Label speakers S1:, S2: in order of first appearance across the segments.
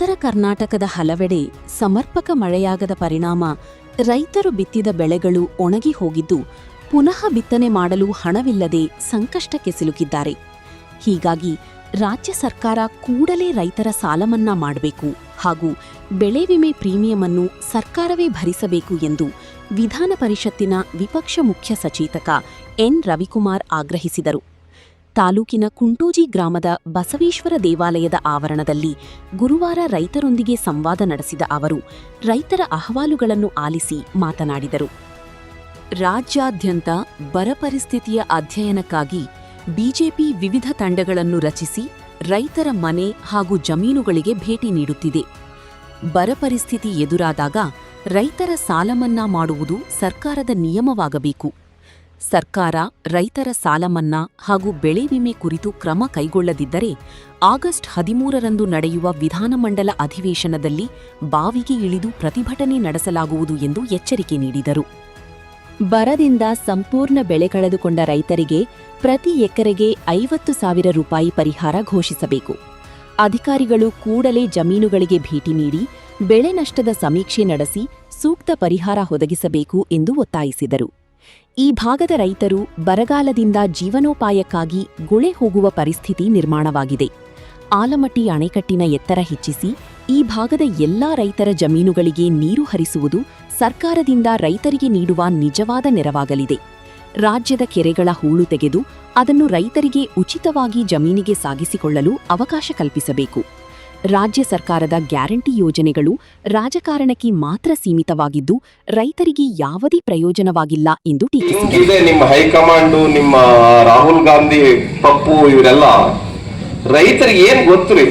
S1: ಉತ್ತರ ಕರ್ನಾಟಕದ ಹಲವೆಡೆ ಸಮರ್ಪಕ ಮಳೆಯಾಗದ ಪರಿಣಾಮ ರೈತರು ಬಿತ್ತಿದ ಬೆಳೆಗಳು ಒಣಗಿ ಹೋಗಿದ್ದು ಪುನಃ ಬಿತ್ತನೆ ಮಾಡಲು ಹಣವಿಲ್ಲದೆ ಸಂಕಷ್ಟಕ್ಕೆ ಸಿಲುಕಿದ್ದಾರೆ. ಹೀಗಾಗಿ ರಾಜ್ಯ ಸರ್ಕಾರ ಕೂಡಲೇ ರೈತರ ಸಾಲಮನ್ನಾ ಮಾಡಬೇಕು ಹಾಗೂ ಬೆಳೆ ವಿಮೆ ಪ್ರೀಮಿಯಂ ಅನ್ನು ಸರ್ಕಾರವೇ ಭರಿಸಬೇಕು ಎಂದು ವಿಧಾನ ಪರಿಷತ್ತಿನ ವಿಪಕ್ಷ ಮುಖ್ಯ ಸಚೇತಕ ಎನ್ ರವಿಕುಮಾರ್ ಆಗ್ರಹಿಸಿದರು. ತಾಲೂಕಿನ ಕುಂಟೋಜಿ ಗ್ರಾಮದ ಬಸವೇಶ್ವರ ದೇವಾಲಯದ ಆವರಣದಲ್ಲಿ ಗುರುವಾರ ರೈತರೊಂದಿಗೆ ಸಂವಾದ ನಡೆಸಿದ ಅವರು ರೈತರ ಅಹವಾಲುಗಳನ್ನು ಆಲಿಸಿ ಮಾತನಾಡಿದರು. ರಾಜ್ಯಾದ್ಯಂತ ಬರ ಪರಿಸ್ಥಿತಿಯ ಅಧ್ಯಯನಕ್ಕಾಗಿ ಬಿಜೆಪಿ ವಿವಿಧ ತಂಡಗಳನ್ನು ರಚಿಸಿ ರೈತರ ಮನೆ ಹಾಗೂ ಜಮೀನುಗಳಿಗೆ ಭೇಟಿ ನೀಡುತ್ತಿದೆ. ಬರ ಪರಿಸ್ಥಿತಿ ಎದುರಾದಾಗ ರೈತರ ಸಾಲಮನ್ನಾ ಮಾಡುವುದು ಸರ್ಕಾರದ ನಿಯಮವಾಗಬೇಕು. ಸರ್ಕಾರ ರೈತರ ಸಾಲಮನ್ನಾ ಹಾಗೂ ಬೆಳೆ ವಿಮೆ ಕುರಿತು ಕ್ರಮ ಕೈಗೊಳ್ಳದಿದ್ದರೆ ಆಗಸ್ಟ್ 13ರಂದು ನಡೆಯುವ ವಿಧಾನಮಂಡಲ ಅಧಿವೇಶನದಲ್ಲಿ ಬಾವಿಗೆ ಇಳಿದು ಪ್ರತಿಭಟನೆ ನಡೆಸಲಾಗುವುದು ಎಂದು ಎಚ್ಚರಿಕೆ ನೀಡಿದರು. ಬರದಿಂದ ಸಂಪೂರ್ಣ ಬೆಳೆ ಕಳೆದುಕೊಂಡ ರೈತರಿಗೆ ಪ್ರತಿ ಎಕರೆಗೆ 50,000 ರೂಪಾಯಿ ಪರಿಹಾರ ಘೋಷಿಸಬೇಕು. ಅಧಿಕಾರಿಗಳು ಕೂಡಲೇ ಜಮೀನುಗಳಿಗೆ ಭೇಟಿ ನೀಡಿ ಬೆಳೆ ನಷ್ಟದ ಸಮೀಕ್ಷೆ ನಡೆಸಿ ಸೂಕ್ತ ಪರಿಹಾರ ಒದಗಿಸಬೇಕು ಎಂದು ಒತ್ತಾಯಿಸಿದರು. ಈ ಭಾಗದ ರೈತರು ಬರಗಾಲದಿಂದ ಜೀವನೋಪಾಯಕ್ಕಾಗಿ ಗುಳೆ ಹೋಗುವ ಪರಿಸ್ಥಿತಿ ನಿರ್ಮಾಣವಾಗಿದೆ. ಆಲಮಟ್ಟಿ ಅಣೆಕಟ್ಟಿನ ಎತ್ತರ ಹೆಚ್ಚಿಸಿ ಈ ಭಾಗದ ಎಲ್ಲಾ ರೈತರ ಜಮೀನುಗಳಿಗೆ ನೀರು ಹರಿಸುವುದು ಸರ್ಕಾರದಿಂದ ರೈತರಿಗೆ ನೀಡುವ ನಿಜವಾದ ನೆರವಾಗಲಿದೆ. ರಾಜ್ಯದ ಕೆರೆಗಳ ಹೂಳು ತೆಗೆದು ಅದನ್ನು ರೈತರಿಗೆ ಉಚಿತವಾಗಿ ಜಮೀನಿಗೆ ಸಾಗಿಸಿಕೊಳ್ಳಲು ಅವಕಾಶ ಕಲ್ಪಿಸಬೇಕು. ರಾಜ್ಯ ಸರ್ಕಾರದ ಗ್ಯಾರಂಟಿ ಯೋಜನೆಗಳು ರಾಜಕಾರಣಕ್ಕೆ ಮಾತ್ರ ಸೀಮಿತವಾಗಿದ್ದು ರೈತರಿಗೆ ಯಾವುದೇ ಪ್ರಯೋಜನವಾಗಿಲ್ಲ ಎಂದು ಟೀಕಿಸಿದರು.
S2: ನಿಮ್ಮ ಹೈಕಮಾಂಡ್, ನಿಮ್ಮ ರಾಹುಲ್ ಗಾಂಧಿ, ಪಪ್ಪು ಇವರೆಲ್ಲ ರೈತರಿಗೆ ಏನ್ ಗೊತ್ತು?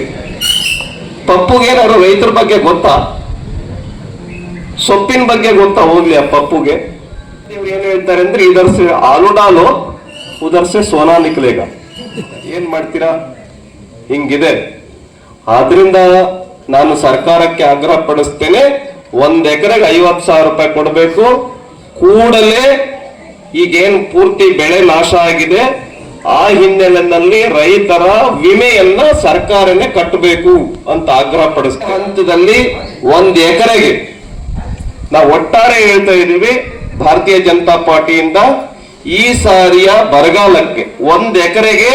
S2: ಪಪ್ಪುಗೇನಾದ್ರು ರೈತರ ಬಗ್ಗೆ ಗೊತ್ತಾ? ಸೊಪ್ಪಿನ ಬಗ್ಗೆ ಗೊತ್ತಾ? ಹೋಗ್ಲಿ ಆ ಪಪ್ಪುಗೆ. ಇವ್ರು ಏನ್ ಹೇಳ್ತಾರೆ ಅಂದ್ರೆ ಇದರ್ಸೆ ಆಲೂ ಡಾಲು ಉದರ್ಸೆ ಸೋನಾ ನಿಕ್ಲೇಗ. ಏನ್ ಮಾಡ್ತೀರಾ? ಹಿಂಗಿದೆ. ಆದ್ರಿಂದ ನಾನು ಸರ್ಕಾರಕ್ಕೆ ಆಗ್ರಹ ಪಡಿಸ್ತೇನೆ, 1 ಎಕರೆಗೆ 50,000 ರೂಪಾಯಿ ಕೊಡಬೇಕು. ಕೂಡಲೇ ಈಗೇನು ಪೂರ್ತಿ ಬೆಳೆ ನಾಶ ಆಗಿದೆ ಆ ಹಿನ್ನೆಲೆಯಲ್ಲಿ ರೈತರ ವಿಮೆಯನ್ನ ಸರ್ಕಾರನೇ ಕಟ್ಟಬೇಕು ಅಂತ ಆಗ್ರಹ ಪಡಿಸ್ತಾರೆ. ಹಂತದಲ್ಲಿ 1 ಎಕರೆಗೆ ನಾವು ಒಟ್ಟಾರೆ ಹೇಳ್ತಾ ಇದ್ದೀವಿ, ಭಾರತೀಯ ಜನತಾ ಪಾರ್ಟಿಯಿಂದ ಈ ಸಾರಿಯ ಬರಗಾಲಕ್ಕೆ 1 ಎಕರೆಗೆ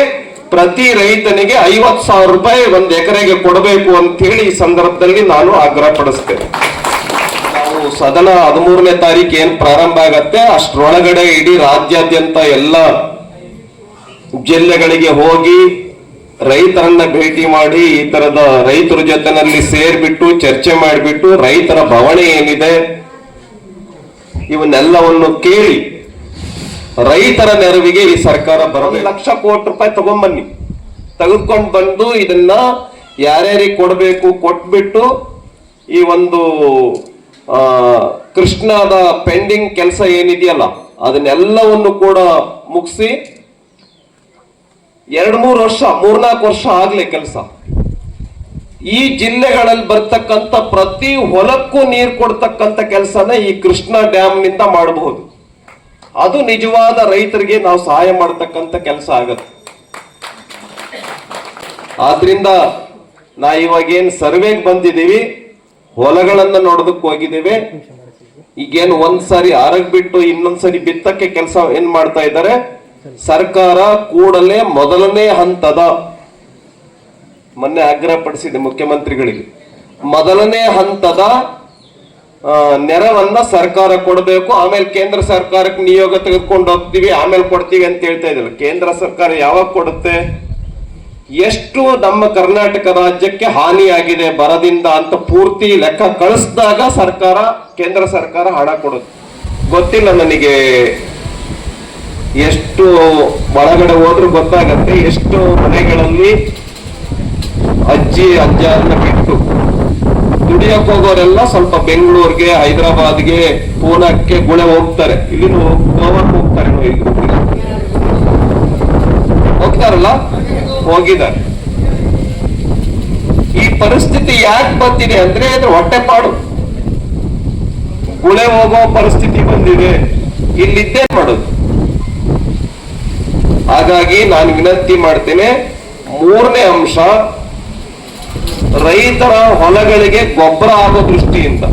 S2: ಪ್ರತಿ ರೈತನಿಗೆ 50,000 ರೂಪಾಯಿ 1 ಎಕರೆಗೆ ಕೊಡಬೇಕು ಅಂತ ಹೇಳಿ ಈ ಸಂದರ್ಭದಲ್ಲಿ ನಾನು ಆಗ್ರಹ ಪಡಿಸ್ತೇನೆ. ನಾವು ಸದನ 13ನೇ ತಾರೀಕು ಏನ್ ಪ್ರಾರಂಭ ಆಗತ್ತೆ ಅಷ್ಟರೊಳಗಡೆ ಇಡೀ ರಾಜ್ಯಾದ್ಯಂತ ಎಲ್ಲ ಜಿಲ್ಲೆಗಳಿಗೆ ಹೋಗಿ ರೈತರನ್ನ ಭೇಟಿ ಮಾಡಿ ಈ ತರದ ರೈತರ ಜೊತೆನಲ್ಲಿ ಸೇರ್ಬಿಟ್ಟು ಚರ್ಚೆ ಮಾಡಿಬಿಟ್ಟು ರೈತರ ಬವಣೆ ಏನಿದೆ ಇವನ್ನೆಲ್ಲವನ್ನು ಕೇಳಿ ರೈತರ ನೆರವಿಗೆ ಈ ಸರ್ಕಾರ ಬರಬೇಕು. 1 ಲಕ್ಷ ಕೋಟಿ ರೂಪಾಯಿ ತಗೊಂಡ್ಬನ್ನಿ, ತೆಗೆದುಕೊಂಡು ಬಂದು ಇದನ್ನ ಯಾರ್ಯಾರಿಗೆ ಕೊಡಬೇಕು ಕೊಟ್ಬಿಟ್ಟು ಈ ಒಂದು ಕೃಷ್ಣದ ಪೆಂಡಿಂಗ್ ಕೆಲಸ ಏನಿದೆಯಲ್ಲ ಅದನ್ನೆಲ್ಲವನ್ನು ಕೂಡ ಮುಗಿಸಿ 2-3 ವರ್ಷ 3-4 ವರ್ಷ ಆಗ್ಲಿ ಕೆಲಸ. ಈ ಜಿಲ್ಲೆಗಳಲ್ಲಿ ಬರ್ತಕ್ಕಂಥ ಪ್ರತಿ ಹೊಲಕ್ಕೂ ನೀರು ಕೊಡ್ತಕ್ಕಂಥ ಕೆಲಸನ ಈ ಕೃಷ್ಣ ಡ್ಯಾಮ್ ನಿಂದ ಮಾಡಬಹುದು. ಅದು ನಿಜವಾದ ರೈತರಿಗೆ ನಾವು ಸಹಾಯ ಮಾಡತಕ್ಕಂಥ ಕೆಲಸ ಆಗತ್ತೆ. ಆದ್ರಿಂದ ನಾ ಇವಾಗೇನ್ ಸರ್ವೆಗೆ ಬಂದಿದ್ದೀವಿ, ಹೊಲಗಳನ್ನ ನೋಡೋದಕ್ಕೆ ಹೋಗಿದ್ದೇವೆ. ಈಗೇನು ಒಂದ್ಸಾರಿ ಆರಗ್ ಬಿಟ್ಟು ಇನ್ನೊಂದ್ಸರಿ ಬಿತ್ತಕ್ಕೆ ಕೆಲಸ ಏನ್ ಮಾಡ್ತಾ ಇದ್ದಾರೆ ಸರ್ಕಾರ. ಕೂಡಲೇ ಮೊದಲನೇ ಹಂತದ ಮೊನ್ನೆ ಆಗ್ರಹ ಪಡಿಸಿದೆ ಮುಖ್ಯಮಂತ್ರಿಗಳಿಗೆ, ಮೊದಲನೇ ಹಂತದ ನೆರವನ್ನ ಸರ್ಕಾರ ಕೊಡಬೇಕು. ಆಮೇಲೆ ಕೇಂದ್ರ ಸರ್ಕಾರಕ್ಕೆ ನಿಯೋಗ ತೆಗೆದುಕೊಂಡು ಹೋಗ್ತೀವಿ ಆಮೇಲೆ ಕೊಡ್ತೀವಿ ಅಂತ ಹೇಳ್ತಾ ಇದ್ದಿಲ್ಲ. ಕೇಂದ್ರ ಸರ್ಕಾರ ಯಾವಾಗ ಕೊಡುತ್ತೆ? ಎಷ್ಟು ನಮ್ಮ ಕರ್ನಾಟಕ ರಾಜ್ಯಕ್ಕೆ ಹಾನಿಯಾಗಿದೆ ಬರದಿಂದ ಅಂತ ಪೂರ್ತಿ ಲೆಕ್ಕ ಕಳಿಸಿದಾಗ ಸರ್ಕಾರ, ಕೇಂದ್ರ ಸರ್ಕಾರ ಹಣ ಕೊಡುತ್ತೆ. ಗೊತ್ತಿಲ್ಲ ನನಗೆ ಎಷ್ಟು ಒಳಗಡೆ ಹೋದ್ರೂ ಗೊತ್ತಾಗತ್ತೆ ಎಷ್ಟು ಮನೆಗಳಲ್ಲಿ ಅಜ್ಜಿ ಅಜ್ಜನ ಬಿಟ್ಟು ದುಡಿಯಕ್ಕೆ ಹೋಗೋರೆಲ್ಲ ಸ್ವಲ್ಪ ಬೆಂಗಳೂರಿಗೆ, ಹೈದರಾಬಾದ್ಗೆ, ಪೂನಾಕ್ಕೆ ಗುಳೆ ಹೋಗ್ತಾರೆ. ಇಲ್ಲಿ ಗೋವಾಕ್ಕೆ ಹೋಗ್ತಾರೆ, ಹೋಗ್ತಾರಲ್ಲ, ಹೋಗಿದ್ದಾರೆ. ಈ ಪರಿಸ್ಥಿತಿ ಯಾಕೆ ಬಂದಿದೆ ಅಂದ್ರೆ ಅದ್ರ ಹೊಟ್ಟೆಪಾಡು, ಗುಳೆ ಹೋಗೋ ಪರಿಸ್ಥಿತಿ ಬಂದಿದೆ. ಇಲ್ಲಿದ್ದೇ ಮಾಡೋದು. ಹಾಗಾಗಿ ನಾನು ವಿನಂತಿ ಮಾಡ್ತೇನೆ, 3ನೇ ಅಂಶ ರೈತರ ಹೊಲಗಳಿಗೆ ಗೊಬ್ಬರ ಆಗೋ ದೃಷ್ಟಿಯಿಂದ,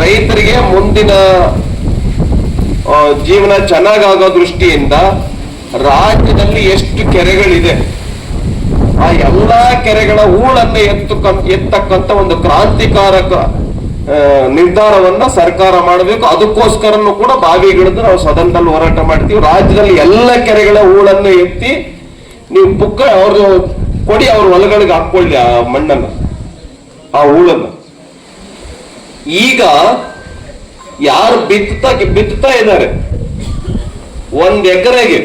S2: ರೈತರಿಗೆ ಮುಂದಿನ ಜೀವನ ಚೆನ್ನಾಗಾಗೋ ದೃಷ್ಟಿಯಿಂದ ರಾಜ್ಯದಲ್ಲಿ ಎಷ್ಟು ಕೆರೆಗಳಿದೆ ಆ ಎಲ್ಲಾ ಕೆರೆಗಳ ಹೂಳನ್ನು ಎತ್ತಕ್ಕಂತ ಒಂದು ಕ್ರಾಂತಿಕಾರಕ ನಿರ್ಧಾರವನ್ನ ಸರ್ಕಾರ ಮಾಡಬೇಕು. ಅದಕ್ಕೋಸ್ಕರನು ಕೂಡ ಬಾವಿಗಿಳಿದು ನಾವು ಸದನದಲ್ಲಿ ಹೋರಾಟ ಮಾಡ್ತೀವಿ. ರಾಜ್ಯದಲ್ಲಿ ಎಲ್ಲ ಕೆರೆಗಳ ಹೂಳನ್ನು ಎತ್ತಿ ನೀವು ಅವ್ರದ್ದು ಕೊಡಿ, ಅವ್ರ ಹೊಲಗಳಿಗೆ ಹಾಕೊಳ್ಳಿ ಆ ಮಣ್ಣನ್ನು, ಆ ಹೂಳನ್ನು. ಈಗ ಯಾರು ಬಿತ್ತುತ್ತಾ ಇದ್ದಾರೆ, 1 ಎಕರೆಗೆ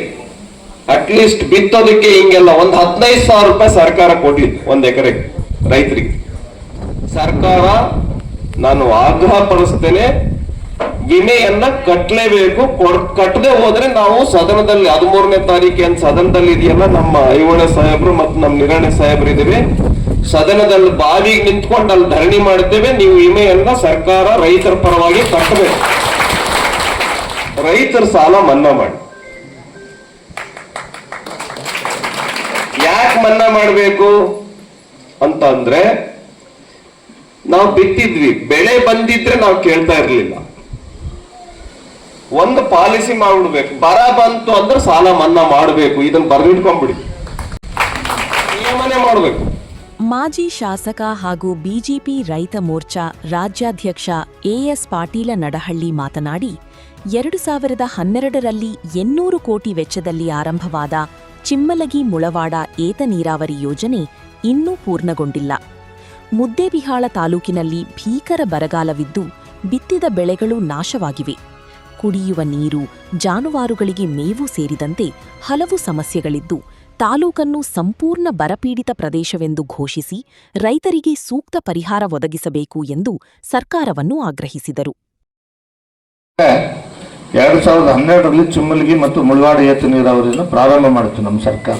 S2: ಅಟ್ಲೀಸ್ಟ್ ಬಿತ್ತೋದಕ್ಕೆ ಹಿಂಗೆಲ್ಲ 15,000 ರೂಪಾಯಿ ಸರ್ಕಾರ ಕೊಡ್ಲಿ 1 ಎಕರೆಗೆ ರೈತರಿಗೆ. ಸರ್ಕಾರ, ನಾನು ಆಗ್ರಹ ಪಡಿಸ್ತೇನೆ, ವಿಮೆಯನ್ನ ಕಟ್ಟಲೇಬೇಕು. ಕಟ್ಟದೆ ಹೋದ್ರೆ ನಾವು ಸದನದಲ್ಲಿ 13ನೇ ತಾರೀಕು ಏನ್ ಸದನದಲ್ಲಿ ಇದೆಯಲ್ಲ, ನಮ್ಮ ಐವಳೆ ಸಾಹೇಬ್ರು ಮತ್ತು ನಮ್ಮ ನಿರಾಣೆ ಸಾಹೇಬ್ರು ಇದ್ದೇವೆ, ಸದನದಲ್ಲಿ ಬಾವಿಗೆ ನಿಂತ್ಕೊಂಡು ಅಲ್ಲಿ ಧರಣಿ ಮಾಡ್ತೇವೆ. ನೀವು ವಿಮೆಯನ್ನ ಸರ್ಕಾರ ರೈತರ ಪರವಾಗಿ ಕಟ್ಟಬೇಕು. ರೈತರ ಸಾಲ ಮನ್ನಾ ಮಾಡಿ. ಯಾಕೆ ಮನ್ನಾ ಮಾಡಬೇಕು ಅಂತ ಅಂದ್ರೆ, ನಾವು ಬಿತ್ತಿದ್ವಿ, ಬೆಳೆ ಬಂದಿದ್ರೆ ನಾವು ಕೇಳ್ತಾ ಇರ್ಲಿಲ್ಲ. ಒಂದು ಪಾಲಿಸಿ ಮಾಡ್ಬಿಡ್ಬೇಕು, ಬರ ಬಂತು ಅಂದ್ರೆ ಸಾಲ ಮನ್ನಾ ಮಾಡಬೇಕು. ಇದನ್ನ ಬರೆದಿಟ್ಕೊಂಡ್ಬಿಡಿ, ನಿಯಮನೆ ಮಾಡಬೇಕು.
S1: ಮಾಜಿ ಶಾಸಕ ಹಾಗೂ ಬಿಜೆಪಿ ರೈತ ಮೋರ್ಚಾ ರಾಜ್ಯಾಧ್ಯಕ್ಷ ಎಎಸ್ ಪಾಟೀಲ ನಡಹಳ್ಳಿ ಮಾತನಾಡಿ, 2012ರಲ್ಲಿ 800 ಕೋಟಿ ವೆಚ್ಚದಲ್ಲಿ ಆರಂಭವಾದ ಚಿಮ್ಮಲಗಿ ಮುಳವಾಡ ಏತ ನೀರಾವರಿ ಯೋಜನೆ ಇನ್ನೂ ಪೂರ್ಣಗೊಂಡಿಲ್ಲ. ಮುದ್ದೇಬಿಹಾಳ ತಾಲೂಕಿನಲ್ಲಿ ಭೀಕರ ಬರಗಾಲವಿದ್ದು ಬಿತ್ತಿದ ಬೆಳೆಗಳು ನಾಶವಾಗಿವೆ. ಕುಡಿಯುವ ನೀರು, ಜಾನುವಾರುಗಳಿಗೆ ಮೇವು ಸೇರಿದಂತೆ ಹಲವು ಸಮಸ್ಯೆಗಳಿದ್ದು ತಾಲೂಕನ್ನು ಸಂಪೂರ್ಣ ಬರಪೀಡಿತ ಪ್ರದೇಶವೆಂದು ಘೋಷಿಸಿ ರೈತರಿಗೆ ಸೂಕ್ತ ಪರಿಹಾರ ಒದಗಿಸಬೇಕು ಎಂದು ಸರ್ಕಾರವನ್ನು ಆಗ್ರಹಿಸಿದರು.
S3: 2012ರಲ್ಲಿ ಚಿಮ್ಮಲಗಿ ಮತ್ತು ಮುಳವಾಡ ಏತ ನೀರಾವರಿಯನ್ನು ಪ್ರಾರಂಭ ಮಾಡಿತು ನಮ್ಮ ಸರ್ಕಾರ.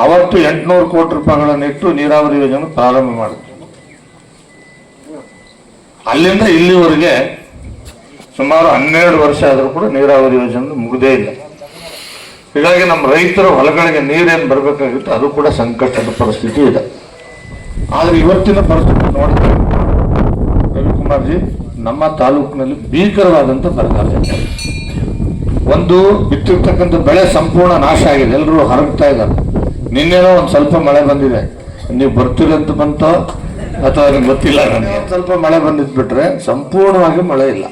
S3: ಅವತ್ತು 800 ಕೋಟಿ ರೂಪಾಯಿಗಳನ್ನಿಟ್ಟು ನೀರಾವರಿ ಯೋಜನೆ ಪ್ರಾರಂಭ ಮಾಡಿತು. ಅಲ್ಲಿಂದ ಇಲ್ಲಿವರೆಗೆ ಸುಮಾರು 12 ವರ್ಷ ಆದರೂ ಕೂಡ ನೀರಾವರಿ ಯೋಜನೆ ಮುಗಿದೇ ಇಲ್ಲ. ಹೀಗಾಗಿ ನಮ್ಮ ರೈತರ ಹೊಲಗಳಿಗೆ ನೀರೇನು ಬರಬೇಕಾಗಿತ್ತು ಅದು ಕೂಡ ಸಂಕಷ್ಟದ ಪರಿಸ್ಥಿತಿ ಇದೆ. ಆದರೆ ಇವತ್ತಿನ ಪರಿಸ್ಥಿತಿ ನೋಡಿದ್ರೆ ರವಿಕುಮಾರ್ಜಿ, ನಮ್ಮ ತಾಲೂಕಿನಲ್ಲಿ ಭೀಕರವಾದಂಥ ಬರಗಾಲ ಇದೆ. ಒಂದು ಬಿತ್ತಿರ್ತಕ್ಕಂಥ ಬೆಳೆ ಸಂಪೂರ್ಣ ನಾಶ ಆಗಿದೆ, ಎಲ್ಲರೂ ಹರಗ್ತಾ ಇದ್ದಾರೆ. ನಿನ್ನೆನೋ ಒಂದು ಸ್ವಲ್ಪ ಮಳೆ ಬಂದಿದೆ, ನೀವು ಬರ್ತೀರಂತ ಬಂತೋ ಅಥವಾ ನಿಮ್ಗೆ ಗೊತ್ತಿಲ್ಲ, ನನಗೆ ಸ್ವಲ್ಪ ಮಳೆ ಬಂದಿದ್ಬಿಟ್ರೆ ಸಂಪೂರ್ಣವಾಗಿ ಮಳೆ ಇಲ್ಲ.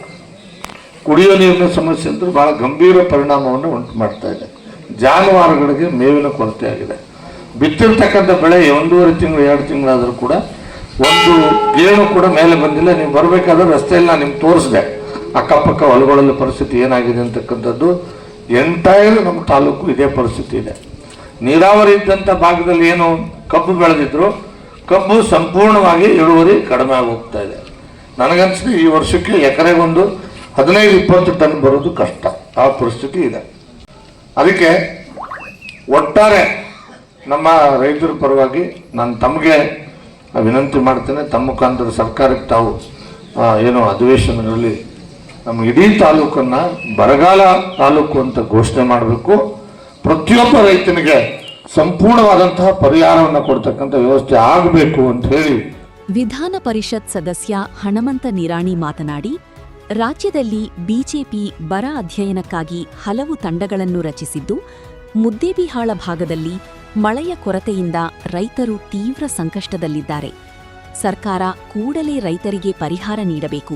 S3: ಕುಡಿಯೋ ನೀರಿನ ಸಮಸ್ಯೆ ಅಂತೂ ಬಹಳ ಗಂಭೀರ ಪರಿಣಾಮವನ್ನು ಉಂಟು ಮಾಡ್ತಾ ಇದೆ. ಜಾನುವಾರುಗಳಿಗೆ ಮೇವಿನ ಕೊರತೆ ಆಗಿದೆ. ಬಿತ್ತಿರ್ತಕ್ಕಂಥ ಬೆಳೆ 1.5 ತಿಂಗಳು 2 ತಿಂಗಳಾದರೂ ಕೂಡ ಒಂದು ಗೇಣು ಕೂಡ ಮೇಲೆ ಬಂದಿಲ್ಲ. ನೀವು ಬರಬೇಕಾದ್ರೆ ರಸ್ತೆಯಲ್ಲಿ ನಾನು ನಿಮ್ಗೆ ತೋರಿಸಿದೆ ಅಕ್ಕಪಕ್ಕ ಹೊಲಗಳಲ್ಲಿ ಪರಿಸ್ಥಿತಿ ಏನಾಗಿದೆ ಅಂತಕ್ಕಂಥದ್ದು. ಎಂಟೈರ್ ನಮ್ಮ ತಾಲೂಕು ಇದೇ ಪರಿಸ್ಥಿತಿ ಇದೆ. ನೀರಾವರಿ ಇದ್ದಂಥ ಭಾಗದಲ್ಲಿ ಏನು ಕಬ್ಬು ಬೆಳೆದಿದ್ರು, ಕಬ್ಬು ಸಂಪೂರ್ಣವಾಗಿ ಇಳುವರಿ ಕಡಿಮೆ ಆಗಿ ಹೋಗ್ತಾ ಇದೆ. ನನಗನ್ಸಿದೆ ಈ ವರ್ಷಕ್ಕೆ ಎಕರೆಗೊಂದು 15-20 ಟನ್ ಬರೋದು ಕಷ್ಟ, ಆ ಪರಿಸ್ಥಿತಿ ಇದೆ. ಅದಕ್ಕೆ ಒಟ್ಟಾರೆ ನಮ್ಮ ರೈತರ ಪರವಾಗಿ ನಾನು ತಮಗೆ ವಿನಂತಿ ಮಾಡ್ತೇನೆ, ತಮ್ಮ ಮುಖಾಂತರ ಸರ್ಕಾರಕ್ಕೆ ತಾವು ಏನು ಅಧಿವೇಶನಗಳಲ್ಲಿ ನಮ್ಮ ಇಡೀ ತಾಲೂಕನ್ನು ಬರಗಾಲ ತಾಲೂಕು ಅಂತ ಘೋಷಣೆ ಮಾಡಬೇಕು. ಪ್ರತಿಯೊಬ್ಬ ರೈತನಿಗೆ ಸಂಪೂರ್ಣವಾದಂತಹ ಪರಿಹಾರವನ್ನು ಕೊಡ್ತಕ್ಕಂಥ ವ್ಯವಸ್ಥೆ ಆಗಬೇಕು ಅಂತ ಹೇಳಿ
S1: ವಿಧಾನ ಪರಿಷತ್ ಸದಸ್ಯ ಹಣಮಂತ ನಿರಾಣಿ ಮಾತನಾಡಿ, ರಾಜ್ಯದಲ್ಲಿ ಬಿಜೆಪಿ ಬರ ಅಧ್ಯಯನಕ್ಕಾಗಿ ಹಲವು ತಂಡಗಳನ್ನು ರಚಿಸಿದ್ದು, ಮುದ್ದೇಬಿಹಾಳ ಭಾಗದಲ್ಲಿ ಮಳೆಯ ಕೊರತೆಯಿಂದ ರೈತರು ತೀವ್ರ ಸಂಕಷ್ಟದಲ್ಲಿದ್ದಾರೆ. ಸರ್ಕಾರ ಕೂಡಲೇ ರೈತರಿಗೆ ಪರಿಹಾರ ನೀಡಬೇಕು.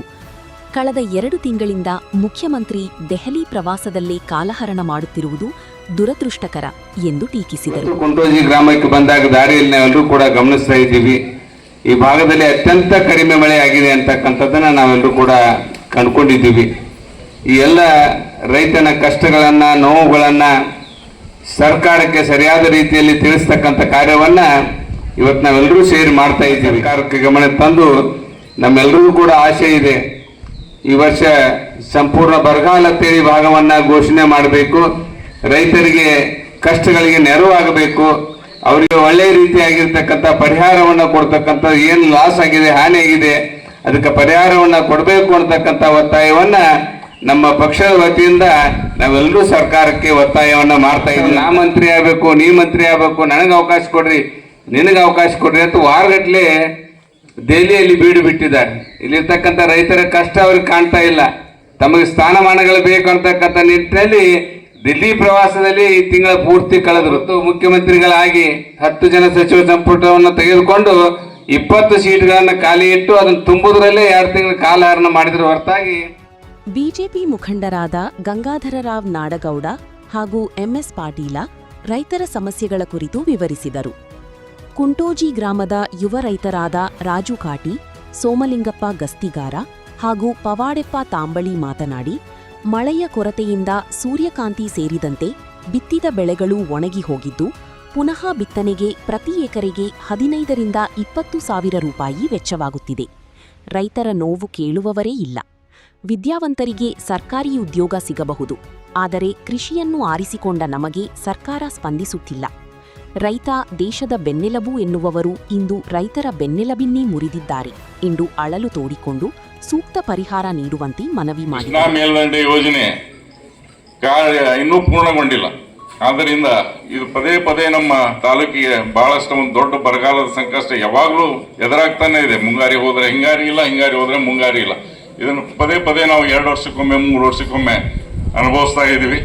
S1: ಕಳೆದ 2 ತಿಂಗಳಿಂದ ಮುಖ್ಯಮಂತ್ರಿ ದೆಹಲಿ ಪ್ರವಾಸದಲ್ಲೇ ಕಾಲಹರಣ ಮಾಡುತ್ತಿರುವುದು ದುರದೃಷ್ಟಕರ ಎಂದು ಟೀಕಿಸಿದರು.
S4: ಕುಂಟೋಜಿ ಗ್ರಾಮಕ್ಕೆ ಬಂದಾಗ ದಾರಿಯಲ್ಲಿ ನಾವೆಲ್ಲರೂ ಕೂಡ ಗಮನಿಸ್ತಾ ಇದ್ದೀವಿ, ಈ ಭಾಗದಲ್ಲಿ ಅತ್ಯಂತ ಕಡಿಮೆ ಮಳೆ ಆಗಿದೆ ಅಂತಕ್ಕಂಥದ್ದನ್ನ ನಾವೆಲ್ಲರೂ ಕೂಡ ಕಂಡುಕೊಂಡಿದ್ದೀವಿ. ಈ ಎಲ್ಲ ರೈತನ ಕಷ್ಟಗಳನ್ನ, ನೋವುಗಳನ್ನ ಸರ್ಕಾರಕ್ಕೆ ಸರಿಯಾದ ರೀತಿಯಲ್ಲಿ ತಿಳಿಸ್ತಕ್ಕಂಥ ಕಾರ್ಯವನ್ನ ಇವತ್ತು ನಾವೆಲ್ಲರೂ ಸೇರಿ ಮಾಡ್ತಾ ಇದ್ದೀವಿ. ಸರ್ಕಾರಕ್ಕೆ ಗಮನ ತಂದು ನಮ್ಮೆಲ್ಲರಿಗೂ ಕೂಡ ಆಸೆ ಇದೆ, ಈ ವರ್ಷ ಸಂಪೂರ್ಣ ಬರಗಾಲ ಅಂತೇಳಿ ಭಾಗವನ್ನ ಘೋಷಣೆ ಮಾಡಬೇಕು. ರೈತರಿಗೆ ಕಷ್ಟಗಳಿಗೆ ನೆರವಾಗಬೇಕು, ಅವರಿಗೆ ಒಳ್ಳೆಯ ರೀತಿಯಾಗಿರ್ತಕ್ಕಂಥ ಪರಿಹಾರವನ್ನು ಕೊಡ್ತಕ್ಕಂಥ ಏನು ಲಾಸ್ ಆಗಿದೆ, ಹಾನಿ ಆಗಿದೆ, ಅದಕ್ಕೆ ಪರಿಹಾರವನ್ನ ಕೊಡಬೇಕು ಅಂತಕ್ಕಂಥ ಒತ್ತಾಯವನ್ನ ನಮ್ಮ ಪಕ್ಷದ ವತಿಯಿಂದ ನಾವೆಲ್ಲರೂ ಸರ್ಕಾರಕ್ಕೆ ಒತ್ತಾಯವನ್ನ ಮಾಡ್ತಾ ಇದ್ದೀವಿ. ನಾ ಮಂತ್ರಿ ಆಗಬೇಕು, ನೀ ಮಂತ್ರಿ ಆಗಬೇಕು, ನನಗೆ ಅವಕಾಶ ಕೊಡ್ರಿ, ನಿನಗೆ ಅವಕಾಶ ಕೊಡ್ರಿ ಅಂತ ವಾರಗಟ್ಲೆ ದೆಹಲಿಯಲ್ಲಿ ಬೀಡು ಬಿಟ್ಟಿದ್ದಾರೆ. ಇಲ್ಲಿರ್ತಕ್ಕಂಥ ರೈತರ ಕಷ್ಟ ಅವ್ರಿಗೆ ಕಾಣ್ತಾ ಇಲ್ಲ. ತಮಗೆ ಸ್ಥಾನಮಾನಗಳು ಬೇಕು ಅಂತಕ್ಕಂಥ ನಿಟ್ಟಿನಲ್ಲಿ ದಿಲ್ಲಿ ಪ್ರವಾಸದಲ್ಲಿ ಈ ತಿಂಗಳ ಪೂರ್ತಿ ಕಳೆದ್ರು. ಮುಖ್ಯಮಂತ್ರಿಗಳಾಗಿ 10 ಜನ ಸಚಿವ ಸಂಪುಟವನ್ನು ತೆಗೆದುಕೊಂಡು 20 ಸೀಟ್ಗಳನ್ನು ಖಾಲಿ ಇಟ್ಟು ಅದನ್ನು ತುಂಬುವುದರಲ್ಲೇ 2 ತಿಂಗಳ ಕಾಲಹರಣ ಮಾಡಿದ್ರು ಹೊರತಾಗಿ.
S1: ಬಿಜೆಪಿ ಮುಖಂಡರಾದ ಗಂಗಾಧರರಾವ್ ನಾಡಗೌಡ ಹಾಗೂ ಎಂಎಸ್ ಪಾಟೀಲ ರೈತರ ಸಮಸ್ಯೆಗಳ ಕುರಿತು ವಿವರಿಸಿದರು. ಕುಂಟೋಜಿ ಗ್ರಾಮದ ಯುವ ರೈತರಾದ ರಾಜು ಕಾಟಿ, ಸೋಮಲಿಂಗಪ್ಪ ಗಸ್ತಿಗಾರ ಹಾಗೂ ಪವಾಡೆಪ್ಪ ತಾಂಬಳಿ ಮಾತನಾಡಿ, ಮಳೆಯ ಕೊರತೆಯಿಂದ ಸೂರ್ಯಕಾಂತಿ ಸೇರಿದಂತೆ ಬಿತ್ತಿದ ಬೆಳೆಗಳು ಒಣಗಿ ಹೋಗಿದ್ದು, ಪುನಃ ಬಿತ್ತನೆಗೆ ಪ್ರತಿ ಎಕರೆಗೆ 15 ರಿಂದ 20 ಸಾವಿರ ರೂಪಾಯಿ ವೆಚ್ಚವಾಗುತ್ತಿದೆ. ರೈತರ ನೋವು ಕೇಳುವವರೇ ಇಲ್ಲ. ವಿದ್ಯಾವಂತರಿಗೆ ಸರ್ಕಾರಿ ಉದ್ಯೋಗ ಸಿಗಬಹುದು, ಆದರೆ ಕೃಷಿಯನ್ನು ಆರಿಸಿಕೊಂಡ ನಮಗೆ ಸರ್ಕಾರ ಸ್ಪಂದಿಸುತ್ತಿಲ್ಲ. ರೈತ ದೇಶದ ಬೆನ್ನೆಲುಬು ಎನ್ನುವವರು ಇಂದು ರೈತರ ಬೆನ್ನೆಲುಬನ್ನೇ ಮುರಿದಿದ್ದಾರೆ ಎಂದು ಅಳಲು ತೋಡಿಕೊಂಡು ಸೂಕ್ತ ಪರಿಹಾರ ನೀಡುವಂತೆ ಮನವಿ ಮಾಡಿದರು.
S5: ಮೇಲ್ದಂಡೆ ಯೋಜನೆ ಕಾರ್ಯ ಇನ್ನೂ ಪೂರ್ಣಗೊಂಡಿಲ್ಲ. ಆದ್ದರಿಂದ ಇದು ಪದೇ ಪದೇ ನಮ್ಮ ತಾಲೂಕಿಗೆ ಬಹಳಷ್ಟು ಒಂದು ದೊಡ್ಡ ಬರಗಾಲದ ಸಂಕಷ್ಟ ಯಾವಾಗಲೂ ಎದುರಾಗ್ತಾನೆ ಇದೆ. ಮುಂಗಾರಿ ಹೋದ್ರೆ ಹಿಂಗಾರಿ ಇಲ್ಲ, ಹಿಂಗಾರಿ ಹೋದ್ರೆ ಮುಂಗಾರಿ ಇಲ್ಲ. ಇದನ್ನು ಪದೇ ಪದೇ ನಾವು 2 ವರ್ಷಕ್ಕೊಮ್ಮೆ 3 ವರ್ಷಕ್ಕೊಮ್ಮೆ ಅನುಭವಿಸ್ತಾ ಇದ್ದೀವಿ.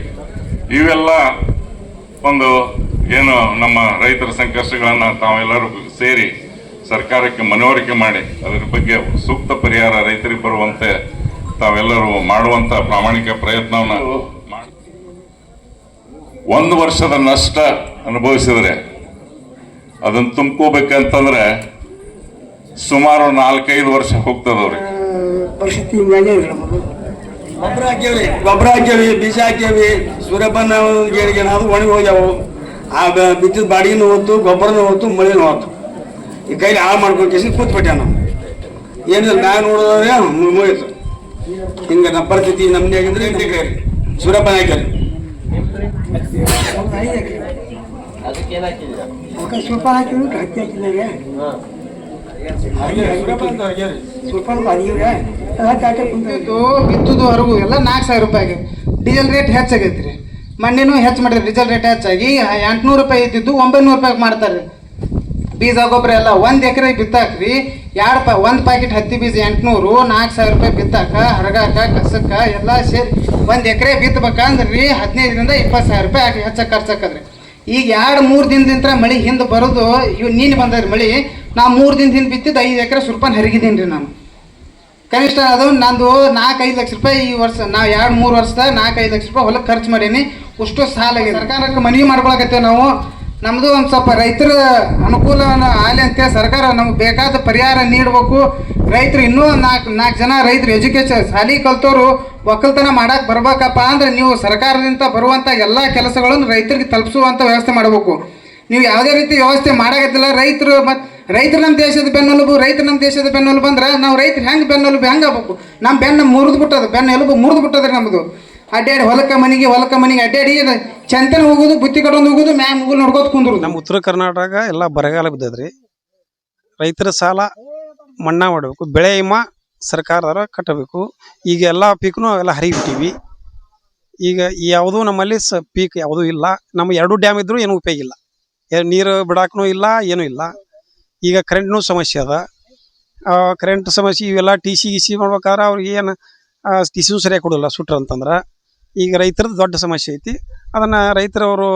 S5: ಇವೆಲ್ಲ ಒಂದು ಏನು ನಮ್ಮ ರೈತರ ಸಂಕಷ್ಟಗಳನ್ನು ತಾವೆಲ್ಲರೂ ಸೇರಿ ಸರ್ಕಾರಕ್ಕೆ ಮನವರಿಕೆ ಮಾಡಿ ಅದರ ಬಗ್ಗೆ ಸೂಕ್ತ ಪರಿಹಾರ ರೈತರಿಗೆ ಬರುವಂತೆ ತಾವೆಲ್ಲರೂ ಮಾಡುವಂತ ಪ್ರಾಮಾಣಿಕ ಪ್ರಯತ್ನವನ್ನು ಮಾಡಿ 1 ವರ್ಷದ ನಷ್ಟ ಅನುಭವಿಸಿದ್ರೆ ಅದನ್ನು ತುಂಬ್ಕೋಬೇಕಂತಂದ್ರೆ ಸುಮಾರು 4-5 ವರ್ಷ ಹೋಗ್ತದವ್ರಿ.
S6: ಪರಿಸ್ಥಿತಿ ಗೊಬ್ಬರ ಹಾಕ್ಯವಿ, ಬೀಜ ಹಾಕ್ಯವಿ, ಸೂರ್ಯಪಾನ ಏನಾದ್ರು ಒಣಗಿ ಹೋಗ್ಯಾವು. ಆ ಬಿದ್ದಿದ ಬಾಡಿಗೆನೂ ಹೋಯ್ತು, ಗೊಬ್ಬರನೂ ಹೋಯ್ತು, ಮಳೆನೂ ಹೋಯ್ತು. ಈ ಕೈಲಿ ಹಾಳು ಮಾಡ್ಕೊಂಡು ಕೂತ್ಬಿಟ್ಟೆ ನಾವು. ಏನಿಲ್ಲ, ಮ್ಯಾಗ ನೋಡಿದ್ರೆ ಮುಗಿತು. ಹಿಂಗೆ ನಮ್ಮ ಪರಿಸ್ಥಿತಿ ನಮ್ದು ಆಗಿದ್ರೆ ಇಂಟಿ ಕೈ ಸೂರ್ಯಪಾನ ಹಾಕ್ಯಾರ. ಸೂರ್ಯಪಾನ ಹಾಕಿದ್ರು ಹತ್ತಿ ಹಾಕಿದ್ದಾರೆ.
S7: ಬಿತ್ತುದು ಹೊರಗು ಎಲ್ಲ 4,000 ರೂಪಾಯಿಗೆ. Diesel rate ಹೆಚ್ಚಾಗೈತ್ರಿ. ಮಣ್ಣಿನೂ ಹೆಚ್ಚು ಮಾಡಿರಿ. ಡೀಸೆಲ್ ರೇಟ್ ಹೆಚ್ಚಾಗಿ 800 ರೂಪಾಯಿ ಇದ್ದಿದ್ದು 900 ರೂಪಾಯಿಗೆ ಮಾಡ್ತಾರೆ. ಬೀಜ ಗೊಬ್ಬರ ಎಲ್ಲ 1 ಎಕರೆ ಬಿತ್ತಾಕ್ರಿ. 1 ಪ್ಯಾಕೆಟ್ ಹತ್ತಿ ಬೀಜ 800, 4,000 ರೂಪಾಯಿ ಬಿತ್ತಾಕ, ಹರಗಾಕ, ಕಸಕ್ಕ ಎಲ್ಲ ಸೇರಿ 1 ಎಕರೆ ಬಿತ್ತಬೇಕಂದ್ರಿ 15 ರಿಂದ 20 ಸಾವಿರ ರೂಪಾಯಿ ಹೆಚ್ಚಾಗಿ ಖರ್ಚಾಕದ್ರಿ. ಈಗ 2-3 ದಿನದಿಂದ ಮಳೆ ಹಿಂದೆ ಬರೋದು. ನೀನು ಬಂದ್ರಿ ಮಳೆ. ನಾ 3 ದಿನದ ಹಿಂದೆ ಬಿತ್ತಿದ್ದು 5 ಎಕರೆ ಸುರ್ಪಾನ್ ಹರಿಗಿದ್ದೀನಿ ರೀ ನಾನು. ಕನಿಷ್ಠ ಅದು ನಂದು 4-5 ಲಕ್ಷ ರೂಪಾಯಿ ಈ ವರ್ಷ. ನಾವು 2-3 ವರ್ಷದಾಗ 4-5 ಲಕ್ಷ ರೂಪಾಯಿ ಹೊಲಕ್ಕೆ ಖರ್ಚು ಮಾಡೀನಿ. ಅಷ್ಟು ಸಾಲ ಆಗಿದೆ. ಸರ್ಕಾರಕ್ಕೆ ಮನವಿ ಮಾಡ್ಕೊಳಕತ್ತೇವೆ ನಾವು. ನಮ್ಮದು ಒಂದು ಸ್ವಲ್ಪ ರೈತರ ಅನುಕೂಲ ಆಗಲಿ ಅಂತೇಳಿ ಸರ್ಕಾರ ನಮ್ಗೆ ಬೇಕಾದ ಪರಿಹಾರ ನೀಡಬೇಕು. ರೈತರು ಇನ್ನೂ 4 ಜನ ರೈತರು ಎಜುಕೇಶನ್ ಶಾಲೆ ಕಲ್ತೋರು ಒಕ್ಕಲ್ತನ ಮಾಡಕ್ಕೆ ಬರ್ಬೇಕಪ್ಪ ಅಂದ್ರೆ ನೀವು ಸರ್ಕಾರದಿಂದ ಬರುವಂಥ ಎಲ್ಲ ಕೆಲಸಗಳನ್ನು ರೈತರಿಗೆ ತಲುಪಿಸುವಂಥ ವ್ಯವಸ್ಥೆ ಮಾಡಬೇಕು. ನೀವು ಯಾವುದೇ ರೀತಿ ವ್ಯವಸ್ಥೆ ಮಾಡಾಕತ್ತಿಲ್ಲ. ರೈತರು ನಮ್ಮ ದೇಶದ ಬೆನ್ನೆಲುಬು. ರೈತರು ನಮ್ಮ ದೇಶದ ಬೆನ್ನೆಲುಬು ಅಂದ್ರೆ ನಾವು ರೈತರು ಹೆಂಗೆ ಬೆನ್ನೆಲುಬು ಹೆಂಗೆ ಆಗ್ಬೇಕು? ನಮ್ಮ ಬೆನ್ನೆಲುಬು ಮುರಿದು ಬಿಟ್ಟದ್ರಿ ನಮ್ಮದು. ಅಡ್ಡಾಡಿ ಹೊಲಕ್ಕೆ ಮನೆಗೆ ಅಡ್ಡಾಡಿ ಚಂತನ ಹೋಗೋದು, ಬುತ್ತಿ ಕಟ್ಟೊಂದು ಹೋಗೋದು, ಮುಗುಲ್ ನೋಡ್ಕೋತ ಕುಂದ್ರು.
S8: ನಮ್ಮ ಉತ್ತರ ಕರ್ನಾಟಕ ಎಲ್ಲ ಬರಗಾಲ ಬಿದ್ದದ್ರಿ. ರೈತರ ಸಾಲ ಮನ್ನಾ ಮಾಡಬೇಕು. ಬೆಳೆ ವಿಮಾ ಸರ್ಕಾರದವರು ಕಟ್ಟಬೇಕು. ಈಗ ಎಲ್ಲ ಪೀಕ್ನು ಎಲ್ಲ ಹರಿಬಿಟ್ಟಿವಿ. ಈಗ ಯಾವುದೂ ನಮ್ಮಲ್ಲಿ ಪೀಕ್ ಯಾವುದೂ ಇಲ್ಲ. ನಮ್ಮ 2 ಡ್ಯಾಮ್ ಇದ್ರೂ ಏನೂ ಉಪಯೋಗ ಇಲ್ಲ. ನೀರು ಬಿಡಾಕೂ ಇಲ್ಲ, ಏನೂ ಇಲ್ಲ. ಈಗ ಕರೆಂಟ್ನೂ ಸಮಸ್ಯೆ ಅದ. ಕರೆಂಟ್ ಸಮಸ್ಯೆ ಇವೆಲ್ಲ ಟಿ ಸಿ ಮಾಡ್ಬೇಕಾದ್ರೆ ಅವ್ರಿಗೆ ಏನು ಟಿಸಿನೂ ಸರಿಯಾಗಿ ಕೊಡೋಲ್ಲ ಸುಟ್ರು ಅಂತಂದ್ರೆ. ಈಗ ರೈತರದ್ದು ದೊಡ್ಡ ಸಮಸ್ಯೆ ಐತಿ. ಅದನ್ನು ರೈತರವರು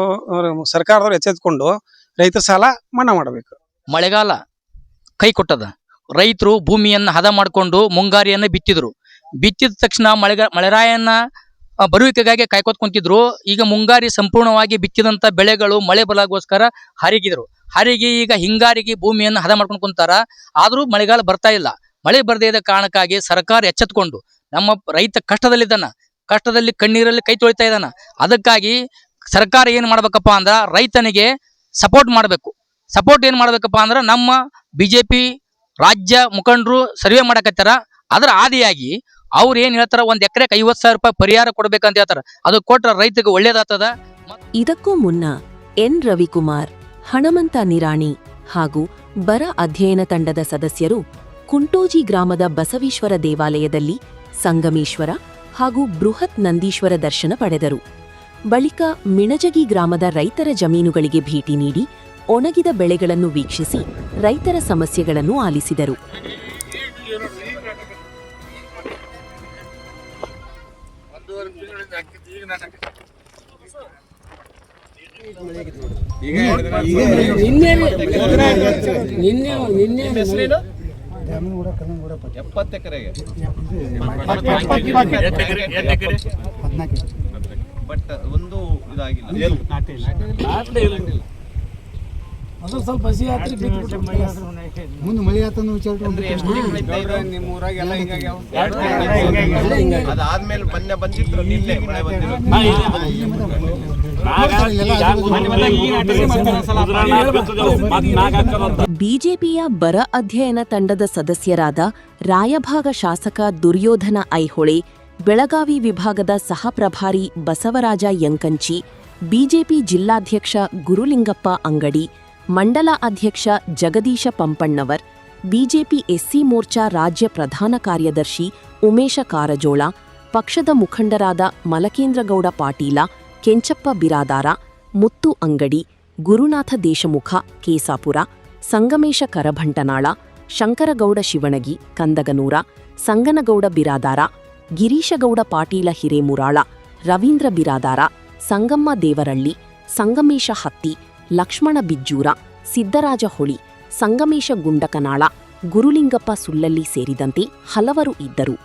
S8: ಸರ್ಕಾರದವ್ರು ಎಚ್ಚೆತ್ಕೊಂಡು ರೈತರ ಸಾಲ ಮನ್ನಾ ಮಾಡಬೇಕು.
S9: ಮಳೆಗಾಲ ಕೈ ಕೊಟ್ಟದ. ರೈತರು ಭೂಮಿಯನ್ನು ಹದ ಮಾಡಿಕೊಂಡು ಮುಂಗಾರಿಯನ್ನು ಬಿತ್ತಿದ್ರು. ಬಿತ್ತಿದ ತಕ್ಷಣ ಮಳೆರಾಯನ ಬರುವಿಕೆಗಾಗಿ ಕಾಯ್ಕೋತ ಕುಂತಿದ್ರು. ಈಗ ಮುಂಗಾರಿ ಸಂಪೂರ್ಣವಾಗಿ ಬಿತ್ತಿದಂಥ ಬೆಳೆಗಳು ಮಳೆ ಬರಗೋಸ್ಕರ ಹರಿಗಿದ್ರು. ಈಗ ಹಿಂಗಾರಿಗೆ ಭೂಮಿಯನ್ನು ಹದ ಮಾಡ್ಕೊಂಡು ಕುಂತಾರ. ಆದರೂ ಮಳೆಗಾಲ ಬರ್ತಾ ಇಲ್ಲ. ಮಳೆ ಬರದೇ ಇದ್ದ ಕಾರಣಕ್ಕಾಗಿ ಸರ್ಕಾರ ಎಚ್ಚೆತ್ಕೊಂಡು ನಮ್ಮ ರೈತ ಕಷ್ಟದಲ್ಲಿ ಕಣ್ಣೀರಲ್ಲಿ ಕೈ ತೊಳಿತಾ ಇದ್ದಾನ. ಅದಕ್ಕಾಗಿ ಸರ್ಕಾರ ಏನು ಮಾಡ್ಬೇಕಪ್ಪ ಅಂದ್ರೆ ರೈತನಿಗೆ ಸಪೋರ್ಟ್ ಮಾಡಬೇಕು. ಸಪೋರ್ಟ್ ಏನು ಮಾಡ್ಬೇಕಪ್ಪ ಅಂದ್ರೆ ನಮ್ಮ ಬಿಜೆಪಿ ರಾಜ್ಯ ಮುಖಂಡರು ಸರ್ವೆ ಮಾಡಕತ್ತಾರ. ಅದರ ಆದಿಯಾಗಿ ಅವ್ರು ಏನು ಹೇಳ್ತಾರ, 1 ಎಕರೆಗೆ 50,000 ರೂಪಾಯಿ ಪರಿಹಾರ ಕೊಡ್ಬೇಕಂತ ಹೇಳ್ತಾರ. ಅದು ಕೊಟ್ರೆ ರೈತರಿಗೆ ಒಳ್ಳೇದಾಗ್ತದ.
S1: ಇದಕ್ಕೂ ಮುನ್ನ ಎನ್ ರವಿಕುಮಾರ್, ಹಣಮಂತ ನಿರಾಣಿ ಹಾಗೂ ಬರ ಅಧ್ಯಯನ ತಂಡದ ಸದಸ್ಯರು ಕುಂಟೋಜಿ ಗ್ರಾಮದ ಬಸವೇಶ್ವರ ದೇವಾಲಯದಲ್ಲಿ ಸಂಗಮೇಶ್ವರ ಹಾಗೂ ಬೃಹತ್ ನಂದೀಶ್ವರ ದರ್ಶನ ಪಡೆದರು. ಬಳಿಕ ಮಿಣಜಗಿ ಗ್ರಾಮದ ರೈತರ ಜಮೀನುಗಳಿಗೆ ಭೇಟಿ ನೀಡಿ ಒಣಗಿದ ಬೆಳೆಗಳನ್ನು ವೀಕ್ಷಿಸಿ ರೈತರ ಸಮಸ್ಯೆಗಳನ್ನು ಆಲಿಸಿದರು.
S6: ಸ್ವಲ್ಪ ಹಸಿ ಮುಂದೆ ಮಳೆ ಆತಂದು
S2: ಅದಾದ್ಮೇಲೆ ಮೊನ್ನೆ ಬಂದಿದ್ರು, ನಿನ್ನೆ ಮಳೆ ಬಂದಿದ್ರು.
S1: ಬಿಜೆಪಿಯ ಬರ ಅಧ್ಯಯನ ತಂಡದ ಸದಸ್ಯರಾದ ರಾಯಭಾಗ ಶಾಸಕ ದುರ್ಯೋಧನ ಐಹೊಳೆ, ಬೆಳಗಾವಿ ವಿಭಾಗದ ಸಹ ಪ್ರಭಾರಿ ಬಸವರಾಜ ಯಂಕಂಚಿ, ಬಿಜೆಪಿ ಜಿಲ್ಲಾಧ್ಯಕ್ಷ ಗುರುಲಿಂಗಪ್ಪ ಅಂಗಡಿ, ಮಂಡಲ ಅಧ್ಯಕ್ಷ ಜಗದೀಶ ಪಂಪಣ್ಣವರ್, ಬಿಜೆಪಿ ಎಸ್ಸಿ ಮೋರ್ಚಾ ರಾಜ್ಯ ಪ್ರಧಾನ ಕಾರ್ಯದರ್ಶಿ ಉಮೇಶ ಕಾರಜೋಳ, ಪಕ್ಷದ ಮುಖಂಡರಾದ ಮಲಕೇಂದ್ರಗೌಡ ಪಾಟೀಲ, ಕೆಂಚಪ್ಪ ಬಿರಾದಾರ, ಮುತ್ತು ಅಂಗಡಿ, ಗುರುನಾಥ ದೇಶಮುಖ ಕೇಸಾಪುರ, ಸಂಗಮೇಶ ಕರಭಂಟನಾಳ, ಶಂಕರಗೌಡ ಶಿವಣಗಿ ಕಂದಗನೂರ, ಸಂಗನಗೌಡ ಬಿರಾದಾರ, ಗಿರೀಶಗೌಡ ಪಾಟೀಲ ಹಿರೇಮುರಾಳ, ರವೀಂದ್ರ ಬಿರಾದಾರ, ಸಂಗಮ್ಮ ದೇವರಳ್ಳಿ, ಸಂಗಮೇಶ ಹತ್ತಿ, ಲಕ್ಷ್ಮಣ ಬಿಜ್ಜೂರ, ಸಿದ್ದರಾಜ ಹೊಳಿ, ಸಂಗಮೇಶ ಗುಂಡಕನಾಳ, ಗುರುಲಿಂಗಪ್ಪ ಸುಲ್ಲಲ್ಲಿ ಸೇರಿದಂತೆ ಹಲವರು ಇದ್ದರು.